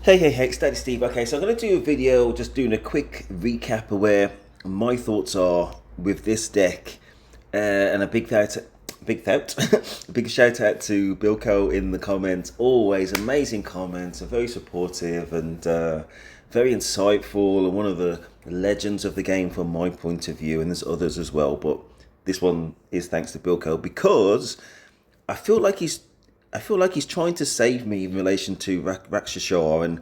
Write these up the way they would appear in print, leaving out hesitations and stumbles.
Hey, it's Daddy Steve. Okay, so I'm going to do a video just doing a quick recap of where my thoughts are with this deck. And a a big shout out to Bilko in the comments. Always amazing comments, and very supportive and very insightful, and one of the legends of the game from my point of view, and there's others as well. But this one is thanks to Bilko because I feel like he's I feel like he's trying to save me in relation to Rakshashar. And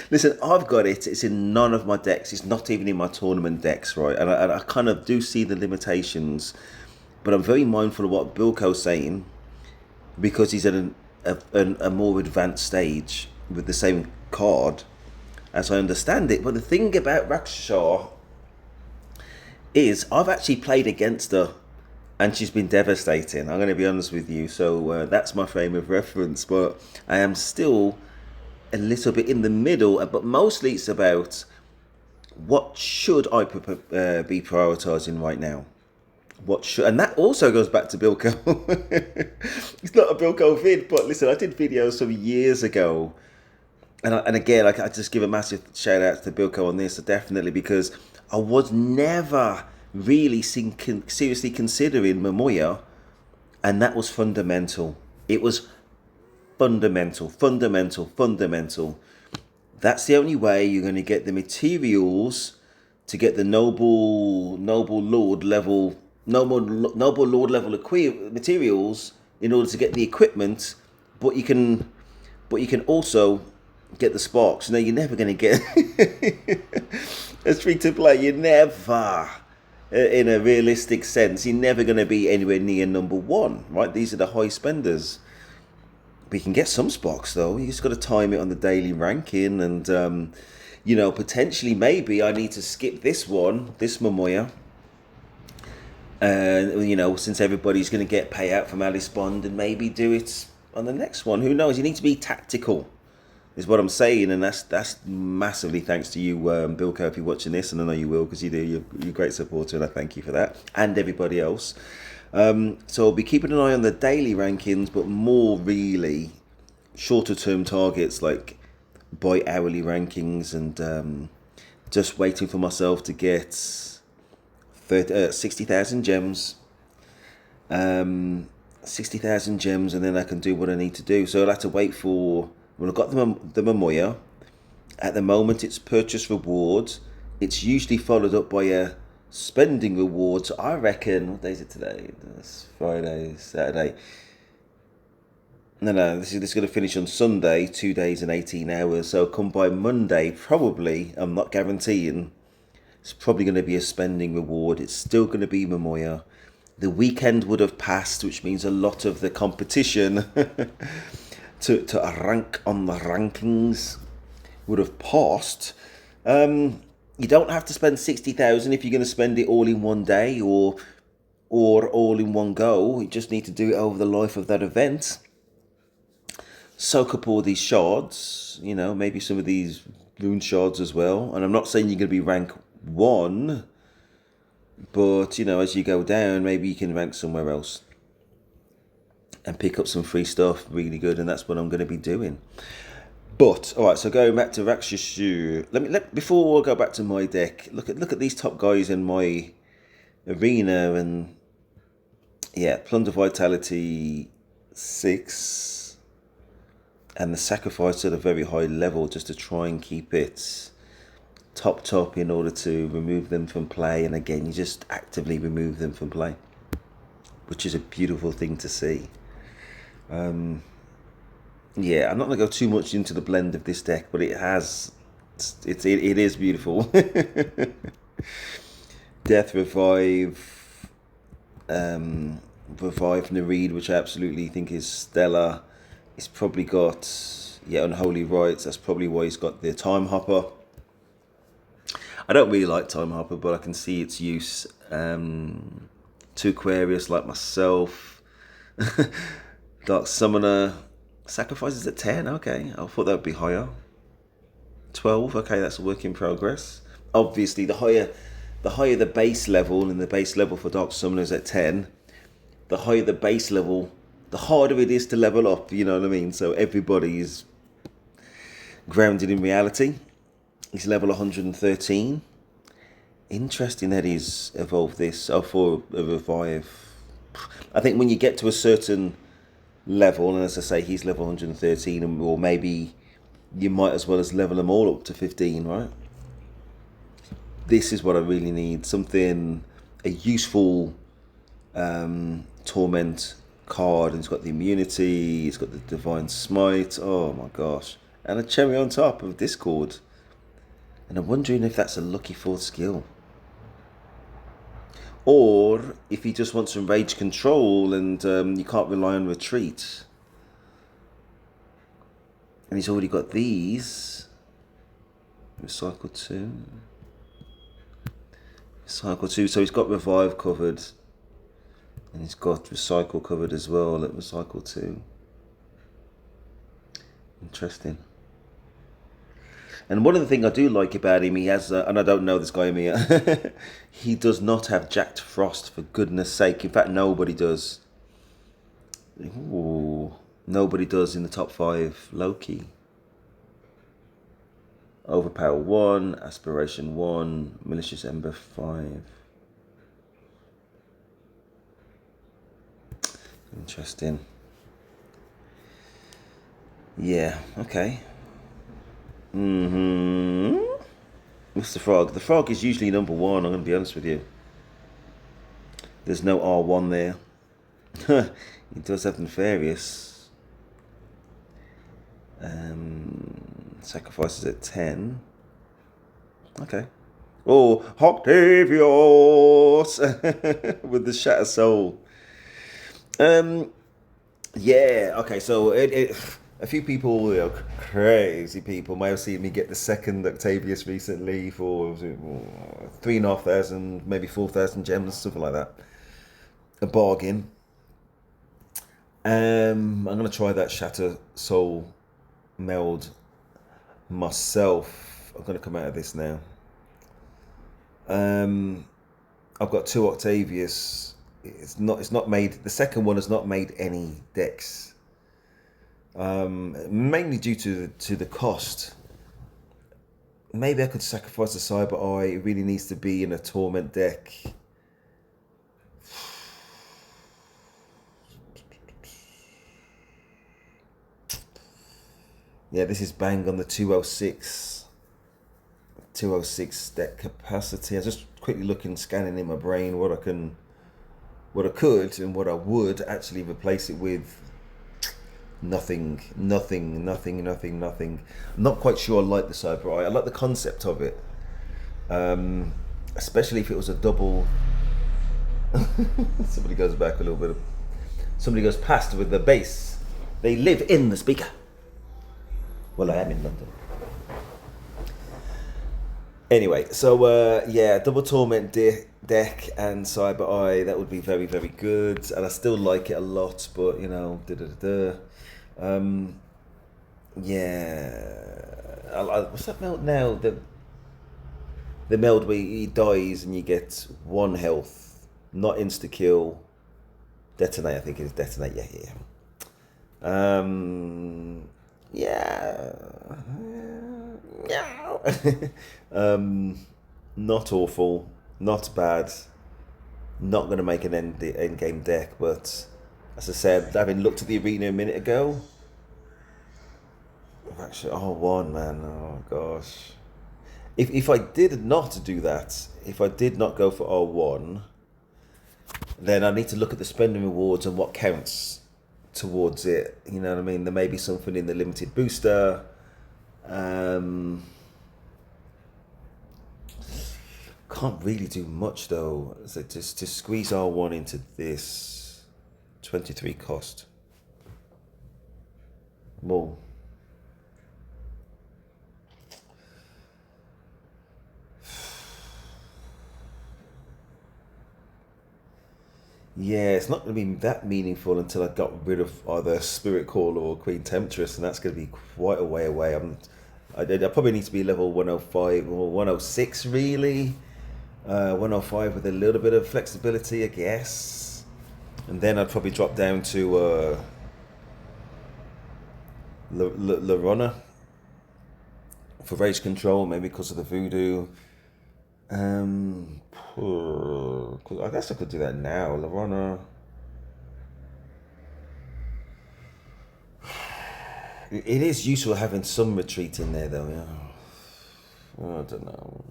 listen, I've got it. It's in none of my decks. It's not even in my tournament decks, right? And I kind of do see the limitations, but I'm very mindful of what Bilko's saying because he's at a more advanced stage with the same card as I understand it. But the thing about Rakshashar is I've actually played against her and she's been devastating. I'm going to be honest with you. So that's my frame of reference. But I am still a little bit in the middle. But mostly it's about what should I be prioritizing right now. What should, and that also goes back to Bilko. It's not a Bilko vid, but listen, I did videos some years ago. And again, I just give a massive shout out to Bilko on this, definitely, because I was never really seriously considering Momoya, and that was fundamental. It was fundamental. That's the only way you're going to get the materials to get the noble lord level materials in order to get the equipment, but you can also get the sparks. No, you're never going to get as free to play. You're never, in a realistic sense, you're never going to be anywhere near number one, right? These are the high spenders. We can get some sparks though. You just got to time it on the daily ranking, and potentially maybe I need to skip this Momoya. And since everybody's going to get payout from Alice Bond, and maybe do it on the next one. Who knows? You need to be tactical, is what I'm saying, and that's massively thanks to you, Bilko, if you're watching this, and I know you will because you do. You're a great supporter, and I thank you for that, and everybody else. So I'll be keeping an eye on the daily rankings, but more really shorter term targets like bi-hourly rankings, and just waiting for myself to get 60,000 gems. 60,000 gems, and then I can do what I need to do. So I'll have to wait for, well, I've got the Momoya. At the moment it's purchase rewards. It's usually followed up by a spending reward. So I reckon, what day is it today? It's Friday, Saturday. No, this is going to finish on Sunday, 2 days and 18 hours. So come by Monday, probably, I'm not guaranteeing, it's probably going to be a spending reward. It's still going to be Momoya. The weekend would have passed, which means a lot of the competition to rank on the rankings would have passed. You don't have to spend 60,000 if you're going to spend it all in one day or all in one go. You just need to do it over the life of that event. Soak up all these shards, maybe some of these rune shards as well. And I'm not saying you're going to be rank 1, but as you go down, maybe you can rank somewhere else and pick up some free stuff really good, and that's what I'm going to be doing. But all right, so going back to Rakshashu, before I go back to my deck, look at these top guys in my arena, and yeah, Plunder Vitality 6, and the sacrifice at a very high level just to try and keep it top in order to remove them from play. And again, you just actively remove them from play, which is a beautiful thing to see. Yeah, I'm not going to go too much into the blend of this deck, but it is beautiful. Death, Revive, Nareed, which I absolutely think is stellar. He's probably got, Unholy Rites. That's probably why he's got the Time Hopper. I don't really like Time Hopper, but I can see its use. To Aquarius like myself. Dark Summoner. Sacrifices at 10, okay. I thought that would be higher. 12, okay, that's a work in progress. Obviously, the higher the base level, and the base level for Dark Summoner is at 10, the higher the base level the harder it is to level up, you know what I mean? So everybody's grounded in reality. He's level 113. Interesting that he's evolved this for a revive. I think when you get to a certain level, and as I say, he's level 113, or maybe you might as well as level them all up to 15, right? This is what I really need. Something, a useful torment card, and it's got the immunity, it's got the divine smite, oh my gosh, and a cherry on top of Discord. And I'm wondering if that's a lucky fourth skill, or if he just wants some rage control and you can't rely on retreat. And he's already got these. Recycle 2. Recycle 2, so he's got revive covered. And he's got recycle covered as well at recycle 2. Interesting. And one of the things I do like about him, he has, and I don't know this guy, Mia, he does not have Jacked Frost, for goodness sake. In fact, nobody does. Ooh, nobody does in the top 5. Loki. Overpower 1, Aspiration 1, Malicious Ember 5. Interesting. Yeah, okay. What's the frog? The frog is usually number 1, I'm going to be honest with you. There's no R1 there. He does have Nefarious. Sacrifices at 10. Okay. Oh, Octavius with the Shatter Soul. Yeah. Okay. So a few people, crazy people, may have seen me get the second Octavius recently for 3,500, maybe 4,000 gems, something like that. A bargain. I'm gonna try that Shatter Soul meld myself. I'm gonna come out of this now. I've got 2 Octavius. It's not made. The second one has not made any decks. Mainly due to the cost. Maybe I could sacrifice the Cyber Eye. It really needs to be in a Torment deck. Yeah, this is bang on the 206 deck capacity. I was just quickly looking, scanning in my brain what I could and what I would actually replace it with. Nothing. I'm not quite sure I like the Cyber Eye. I like the concept of it, especially if it was a double. Somebody goes back a little bit. Somebody goes past with the bass. They live in the speaker. Well, I am in London. Anyway, so yeah, double Torment deck and Cyber Eye, that would be very, very good. And I still like it a lot, but you know, yeah. What's that meld now? The meld where he dies and you get 1 health, not insta kill. Detonate, I think it is detonate. Yeah. Not awful, not bad. Not going to make an end game deck, but as I said, having looked at the arena a minute ago, actually, R1, man, oh gosh. If I did not do that, if I did not go for R1, then I need to look at the spending rewards and what counts towards it. You know what I mean? There may be something in the limited booster. Can't really do much though. So to squeeze R1 into this 23 cost. More. Yeah, it's not going to be that meaningful until I got rid of either Spirit Caller or Queen Temptress, and that's going to be quite a way away. I probably need to be level 105 or 106 really. 105 with a little bit of flexibility, I guess. And then I'd probably drop down to La Runner for Rage Control, maybe because of the voodoo. I guess I could do that now. La Runner. It is useful having some retreat in there, though. Yeah. I don't know.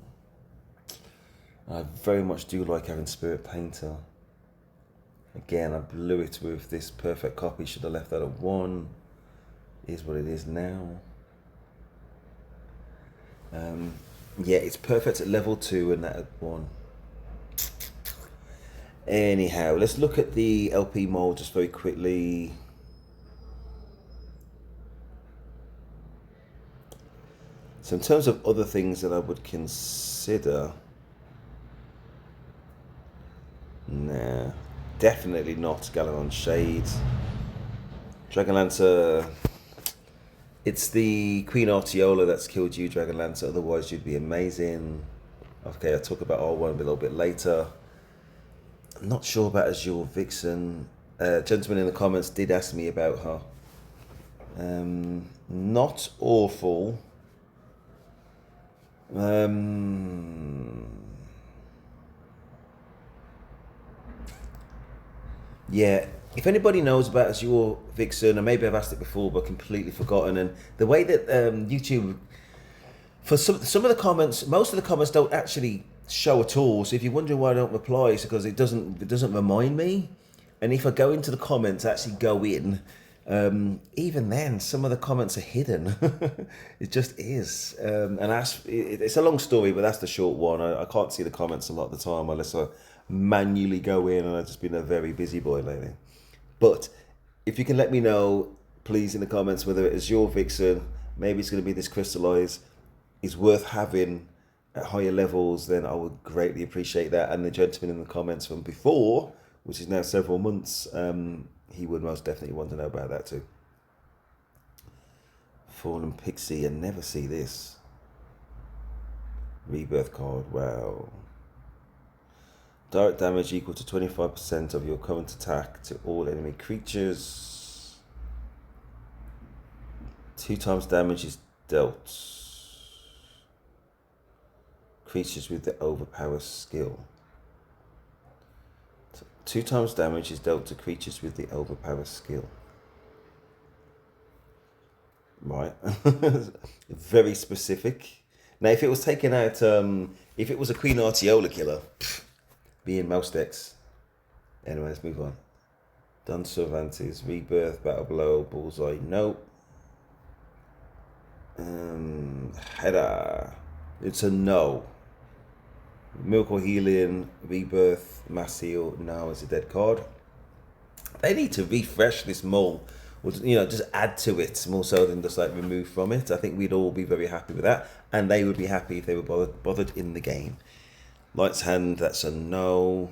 I very much do like having Spirit Painter. Again, I blew it with this perfect copy. Should have left that at 1. Is what it is now. Yeah, it's perfect at level 2 and that at 1. Anyhow, let's look at the LP mold just very quickly. So in terms of other things that I would consider, nah, definitely not Galaron Shade. Dragonlance, it's the Queen Artiola that's killed you, Dragonlance, otherwise you'd be amazing. Okay, I'll talk about R1 a little bit later. I'm not sure about Azure Vixen. Gentleman in the comments did ask me about her. Not awful. Yeah, if anybody knows about Azure Vixen, or maybe I've asked it before but completely forgotten, and the way that YouTube, for some of the comments, most of the comments don't actually show at all. So if you're wondering why I don't reply, it's because it doesn't remind me. And if I go into the comments, actually go in, even then some of the comments are hidden. It just is. And it's a long story, but that's the short one. I can't see the comments a lot of the time unless I manually go in, and I've just been a very busy boy lately. But if you can let me know, please, in the comments, whether it is your Vixen, maybe it's going to be this Crystallize, is worth having at higher levels, then I would greatly appreciate that. And the gentleman in the comments from before, which is now several months, he would most definitely want to know about that too. Fallen Pixie, and never see this. Rebirth card, wow. Direct damage equal to 25% of your current attack to all enemy creatures. 2 times damage is dealt. Creatures with the overpower skill. 2 times damage is dealt to creatures with the overpower skill. Right. Very specific. Now, if it was taken out, if it was a Queen Artiola killer, be in most decks. Anyway, let's move on. Dun Cervantes, Rebirth, Battle Blow, Bullseye, nope. Header, it's a no. Miracle Healing, Rebirth, Mass Heal, no, it's a dead card. They need to refresh this mole, or just add to it more so than just like remove from it. I think we'd all be very happy with that, and they would be happy if they were bothered in the game. Light's Hand, that's a no.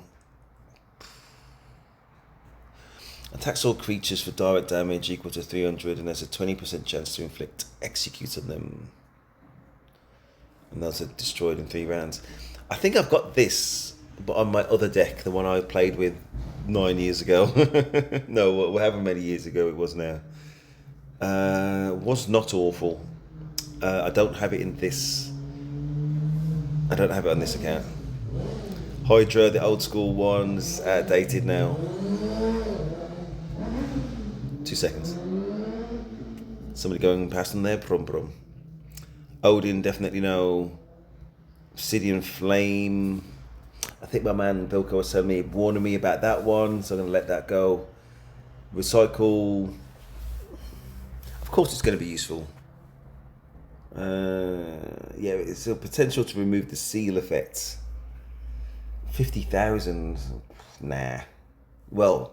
Attacks all creatures for direct damage equal to 300, and there's a 20% chance to inflict execute on them. And those are destroyed in 3 rounds. I think I've got this, but on my other deck, the one I played with 9 years ago. No, however many years ago it was now. Was not awful. I don't have it in this. I don't have it on this account. Hydra, the old school ones, outdated now. 2 seconds. Somebody going past them there, brum. Odin, definitely no. Obsidian Flame. I think my man Vilko was telling me, warning me about that one, so I'm going to let that go. Recycle. Of course it's going to be useful. Yeah, it's a potential to remove the seal effects. 50,000. Nah. Well,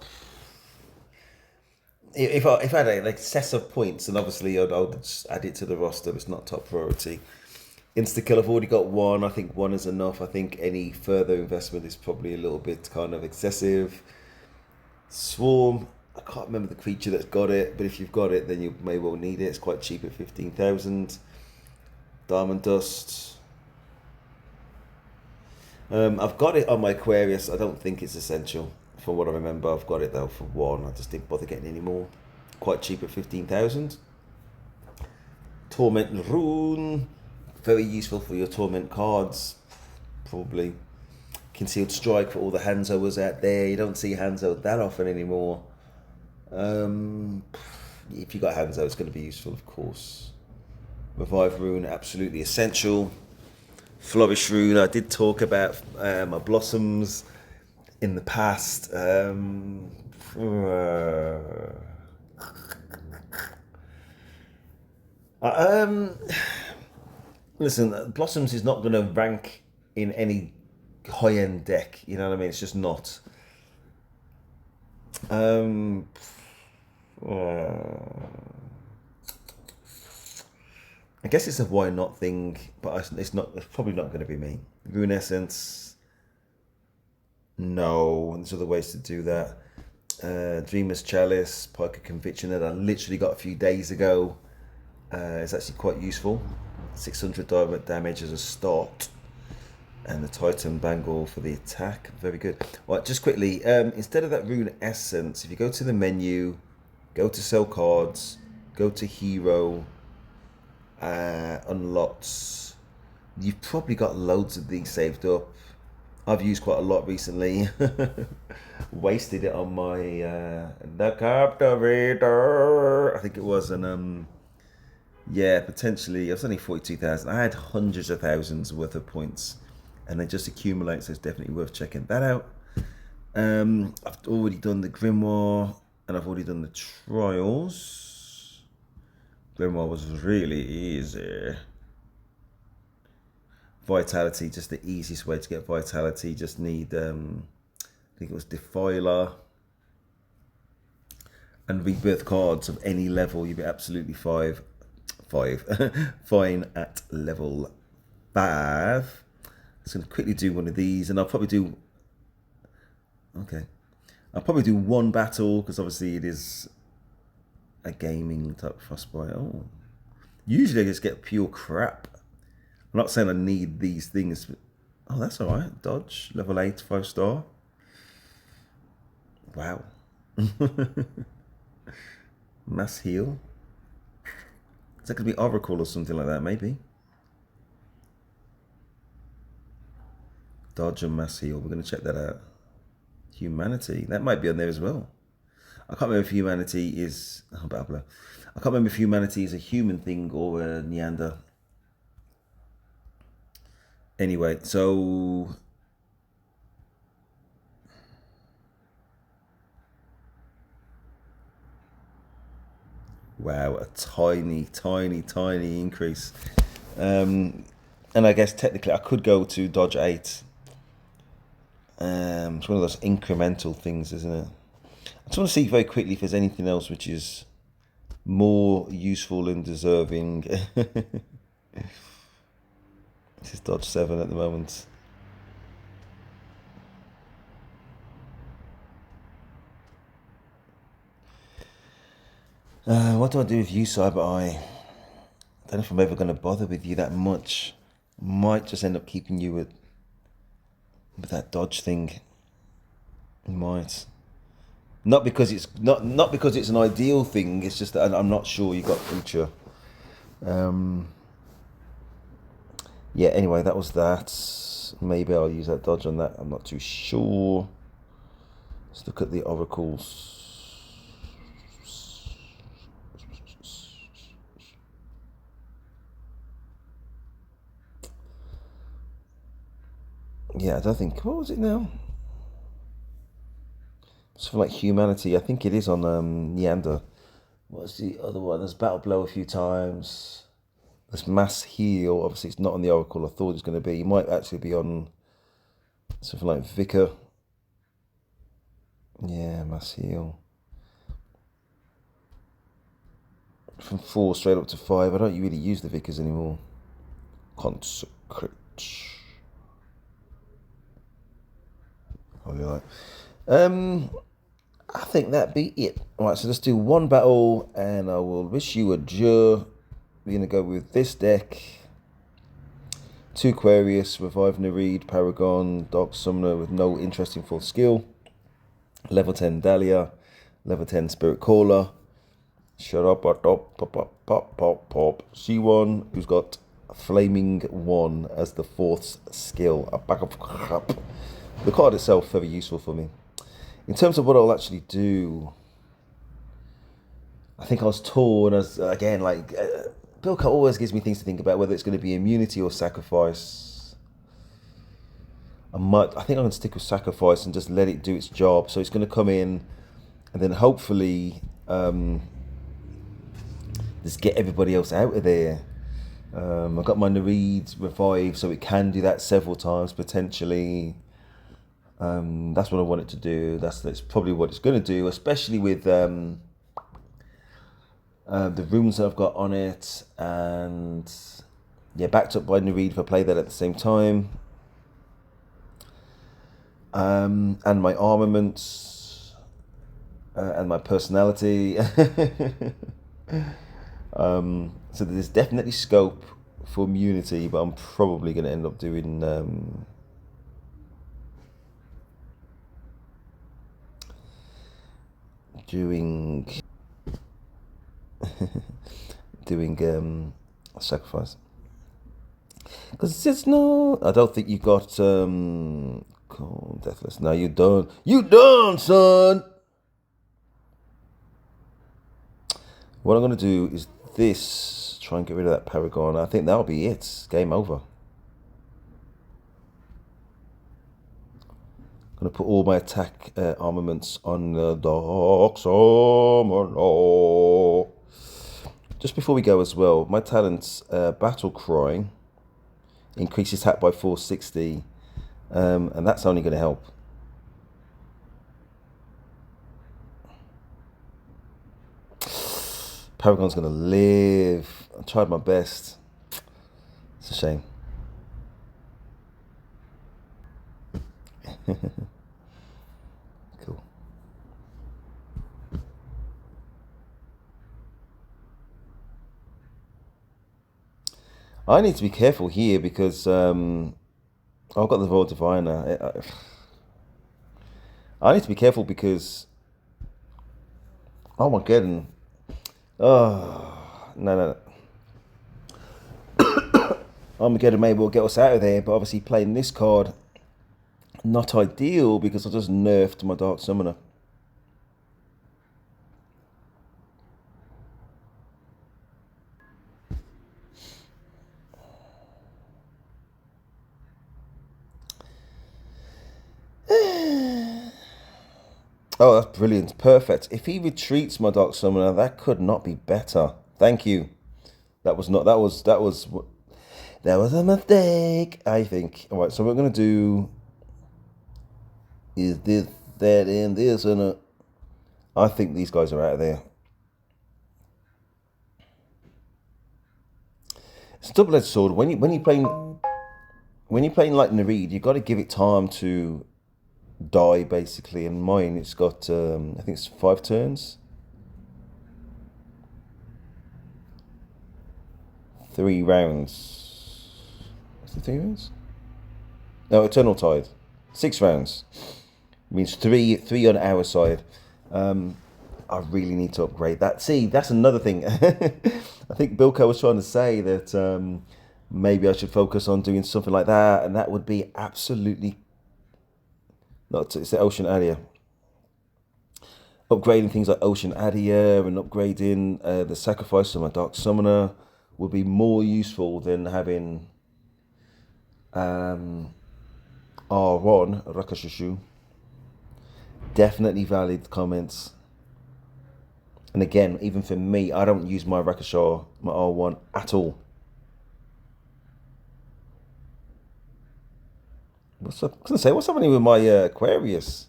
if I had an excess of points, then obviously I'd just add it to the roster. It's not top priority. Insta-kill, I've already got 1. I think 1 is enough. I think any further investment is probably a little bit kind of excessive. Swarm, I can't remember the creature that's got it, but if you've got it, then you may well need it. It's quite cheap at 15,000. Diamond Dust. I've got it on my Aquarius. I don't think it's essential. from what I remember. I've got it though for 1. I just didn't bother getting any more. Quite cheap at 15,000. Torment Rune, very useful for your Torment cards. Probably Concealed Strike for all the Hanzoers out there. You don't see Hanzo that often anymore. If you got Hanzo, it's going to be useful, of course. Revive Rune, absolutely essential. Flourish Rune, I did talk about my Blossoms in the past. Listen, Blossoms is not going to rank in any high-end deck. You know what I mean? It's just not. I guess it's a why not thing, but it's not. It's probably not going to be me. Rune Essence. No, there's other ways to do that. Dreamer's Chalice, Pike of Conviction that I literally got a few days ago. It's actually quite useful. 600 direct damage as a start. And the Titan Bangle for the attack. Very good. Right, just quickly, instead of that Rune Essence, if you go to the menu, go to Sell Cards, go to Hero, Unlocks. You've probably got loads of these saved up. I've used quite a lot recently. Wasted it on my the Captivator, I think it was, and yeah, potentially it was only 42,000. I had hundreds of thousands worth of points, and they just accumulate, so it's definitely worth checking that out. I've already done the Grimoire, and I've already done the Trials. Grimoire was really easy. Vitality, just the easiest way to get Vitality. Just need, I think it was Defiler and Rebirth cards of any level. You'd be absolutely fine at level 5. I'm just going to quickly do one of these, and I'll probably do. Okay, I'll probably do one battle because obviously it is a gaming type Frostbite. Oh, usually I just get pure crap. I'm not saying I need these things. But, oh, that's all right. Dodge, level 8, 5-star. Wow. Mass heal. Is that going to be Oracle or something like that? Maybe. Dodge and mass heal. We're going to check that out. Humanity. That might be on there as well. I can't remember if humanity is. Oh, blah, blah. I can't remember if humanity is a human thing or a Neander. Anyway, so wow, a tiny increase. And I guess technically I could go to dodge 8. It's one of those incremental things, isn't it? I just want to see very quickly if there's anything else which is more useful and deserving. This is dodge 7 at the moment. What do I do with you, Cyber Eye? I don't know if I'm ever going to bother with you that much. Might just end up keeping you with that dodge thing. Might. Not because it's not because it's an ideal thing. It's just that I'm not sure you got future. Yeah, anyway, that was that. Maybe I'll use that dodge on that. I'm not too sure. Let's look at the oracles. Yeah, I don't think. What was it now? Something like humanity. I think it is on Neander. What's the other one? There's Battle Blow a few times. There's Mass Heal. Obviously, it's not on the Oracle. I thought it was going to be. It might actually be on something like Vicar. Yeah, Mass Heal. From 4 straight up to 5. I don't really use the Vicars anymore. Consecrate. Holy light. I think that'd be it. Alright, so let's do one battle and I will wish you adieu. We're going to go with this deck. 2 Aquarius, Revive Nereid, Paragon, Dark Summoner with no interesting full skill. Level 10 Dahlia, level 10 Spirit Caller. Shut up, pop, pop, pop, pop, pop, pop. C1, who's got Flaming One as the fourth skill. A back up. The card itself very useful for me. In terms of what I'll actually do, I think I was torn as again like Bilka always gives me things to think about, whether it's going to be immunity or sacrifice. I think I'm going to stick with sacrifice and just let it do its job. So it's going to come in, and then hopefully just get everybody else out of there. I've got my Nareed revive, so it can do that several times potentially. That's what I want it to do. That's probably what it's going to do, especially with the runes that I've got on it, and yeah, backed up by Nareed if I play that at the same time. And my armaments and my personality. So there's definitely scope for immunity, but I'm probably going to end up doing doing sacrifice, because it's no. I don't think you got cold deathless. No, you don't. You don't, son. What I'm going to do is this. Try and get rid of that Paragon. I think that'll be it. Game over. I'm going to put all my attack armaments on the Dark Summoner. Just before we go as well, my talents, Battle Cry, increases attack by 460, and that's only going to help. Paragon's going to live. I tried my best. It's a shame. Cool. I need to be careful here because I've got the Royal Diviner. I need to be careful because Armageddon. Oh, no. Armageddon maybe will get us out of there, but obviously playing this card, not ideal because I just nerfed my Dark Summoner. Oh, that's brilliant. Perfect. If he retreats my Dark Summoner, that could not be better. Thank you. That was a mistake, I think. All right, so what we're going to do is this, that, and this, and I think these guys are out of there. It's a double-edged sword. When you're playing like Nareed, you've got to give it time to die, basically. And mine, it's got I think it's 5 turns. 3 rounds. Is it 3 rounds? No, Eternal Tide. 6 rounds. Means three on our side. I really need to upgrade that. See, that's another thing. I think Bilko was trying to say that maybe I should focus on doing something like that, and that would be absolutely not. It's the Ocean Adia. Upgrading things like Ocean Adia and upgrading the sacrifice of my Dark Summoner would be more useful than having R1 Rakashushu. Definitely valid comments. And again, even for me, I don't use my Rakashar, my R1 at all. What's happening with my Aquarius?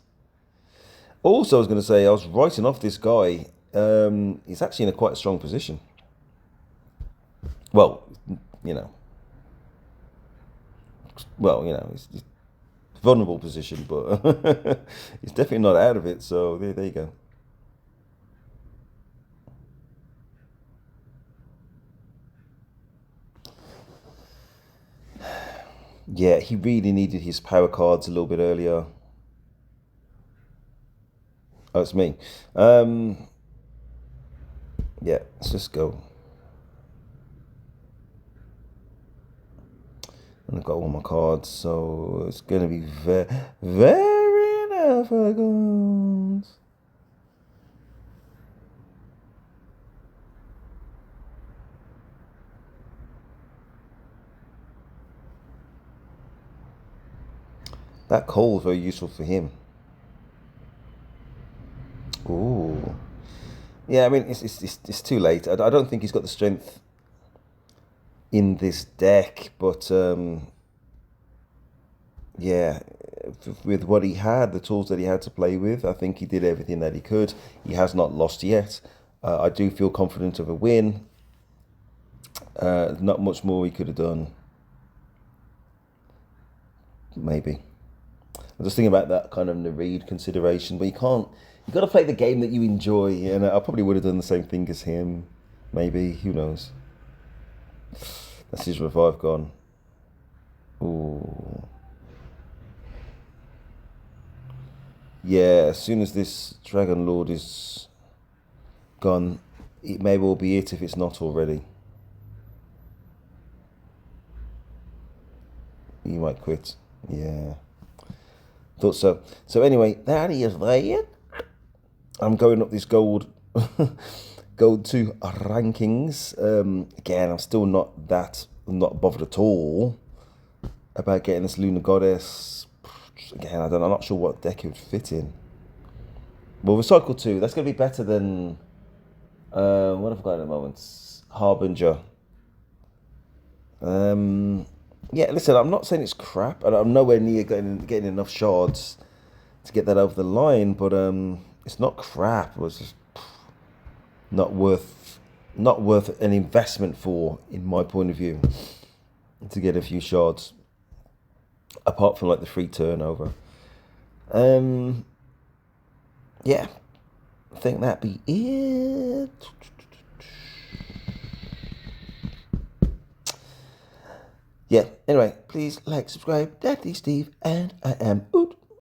Also, I was going to say, I was writing off this guy. He's actually in a quite strong position. Well, you know, he's vulnerable position, but he's definitely not out of it. So there you go. Yeah, he really needed his power cards a little bit earlier. Oh, it's me. Yeah, let's just go. And I've got all my cards, so it's going to be very, very difficult. That coal is very useful for him. Ooh. Yeah, I mean, it's too late. I don't think he's got the strength in this deck, but yeah, with what he had, the tools that he had to play with, I think he did everything that he could. He has not lost yet. I do feel confident of a win. Not much more he could have done. Maybe. I'm just thinking about that kind of Nareed consideration, but you can't. You got to play the game that you enjoy, and I probably would have done the same thing as him. Maybe, who knows? That's his revive gone. Ooh. Yeah, as soon as this Dragon Lord is gone, it may well be it if it's not already. He might quit. Yeah. Thought so. So anyway, that is that. I'm going up this gold 2 rankings. Again, I'm still not bothered at all about getting this Lunar Goddess. Again, I'm not sure what deck it would fit in. Well, Recycle 2, that's going to be better than what have I got at the moment? Harbinger. Yeah, listen, I'm not saying it's crap, and I'm nowhere near getting enough shards to get that over the line, but it's not crap. It was just not worth an investment for, in my point of view, to get a few shards, apart from like the free turnover. Yeah, I think that'd be it. Yeah, anyway, please like, subscribe, Daddy Steve, and I am